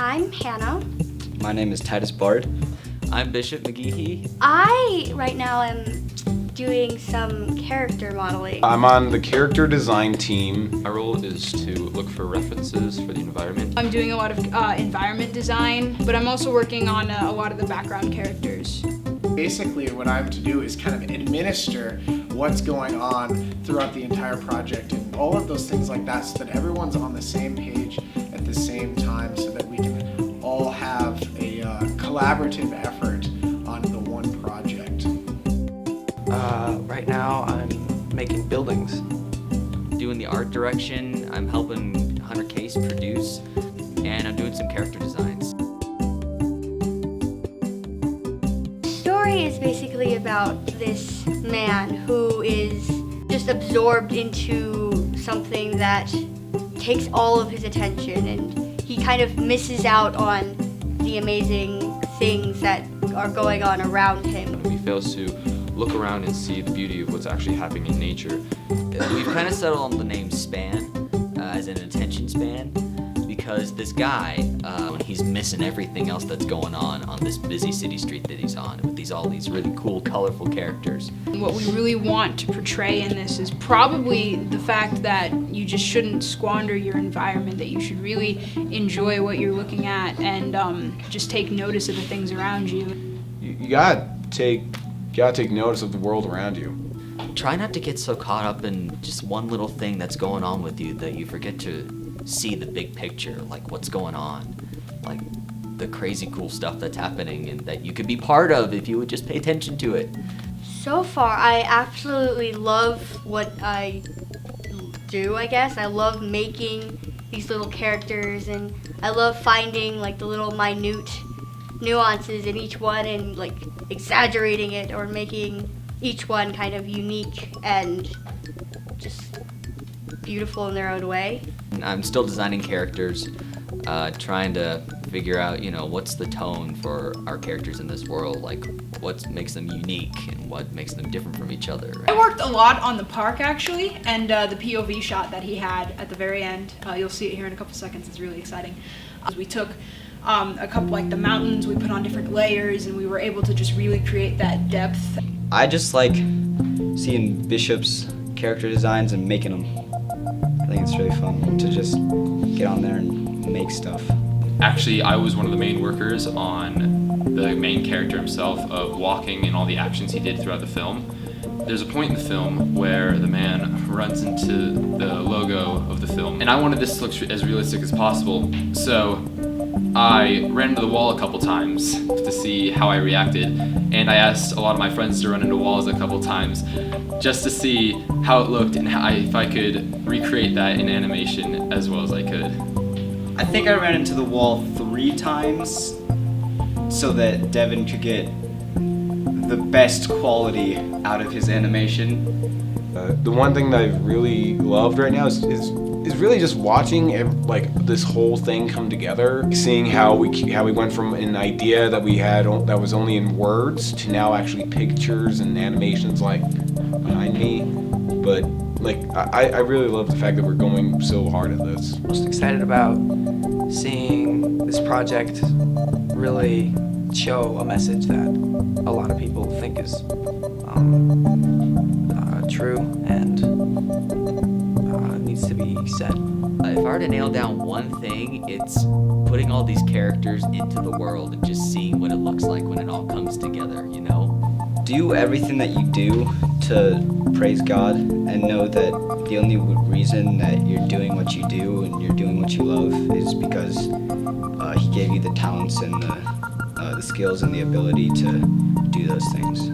I'm Hannah. My name is Titus Bard. I'm Bishop McGeehee. I, right now, am doing some character modeling. I'm on the character design team. My role is to look for references for the environment. I'm doing a lot of environment design, but I'm also working on a lot of the background characters. Basically, what I'm to do is kind of administer what's going on throughout the entire project and all of those things like that so that everyone's on the same page at the same time so that we can all have a collaborative effort on the one project. Right now I'm making buildings. Doing the art direction, I'm helping Hunter Case produce, and I'm doing some character designs. The story is basically about this man who is just absorbed into something that takes all of his attention, and he kind of misses out on the amazing things that are going on around him. He fails to look around and see the beauty of what's actually happening in nature. We've kind of settled on the name Span, as an attention span, because this guy, he's missing everything else that's going on this busy city street that he's on, with all these really cool, colorful characters. What we really want to portray in this is probably the fact that you just shouldn't squander your environment, that you should really enjoy what you're looking at and just take notice of the things around you. You gotta take notice of the world around you. Try not to get so caught up in just one little thing that's going on with you that you forget to see the big picture, like what's going on, like the crazy cool stuff that's happening and that you could be part of if you would just pay attention to it. So far, I absolutely love what I do, I guess. I love making these little characters, and I love finding like the little minute nuances in each one and like exaggerating it or making each one kind of unique and just beautiful in their own way. I'm still designing characters, trying to figure out, what's the tone for our characters in this world, like what makes them unique and what makes them different from each other. I worked a lot on the park actually, and the POV shot that he had at the very end, you'll see it here in a couple seconds, it's really exciting. We took a couple, like the mountains, we put on different layers, and we were able to just really create that depth. I just like seeing Bishop's character designs and making them. I think it's really fun to just get on there and make stuff. Actually, I was one of the main workers on the main character himself, of walking and all the actions he did throughout the film. There's a point in the film where the man runs into the logo of the film, and I wanted this to look as realistic as possible, so I ran into the wall a couple times to see how I reacted, and I asked a lot of my friends to run into walls a couple times just to see how it looked and if I could recreate that in animation as well as I could. I think I ran into the wall 3 times so that Devin could get the best quality out of his animation. The one thing that I've really loved right now is really just watching this whole thing come together, seeing how we went from an idea that we had that was only in words to now actually pictures and animations like behind me. But I really love the fact that we're going so hard at this. Most excited about seeing this project really show a message that a lot of people think is true and needs to be said. If I were to nail down one thing, it's putting all these characters into the world and just seeing what it looks like when it all comes together, Do everything that you do to praise God and know that the only reason that you're doing what you do and you're doing what you love is because He gave you the talents and the skills and the ability to do those things.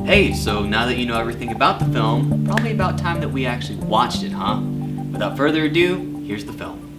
Hey, so now that you know everything about the film, probably about time that we actually watched it, huh? Without further ado, here's the film.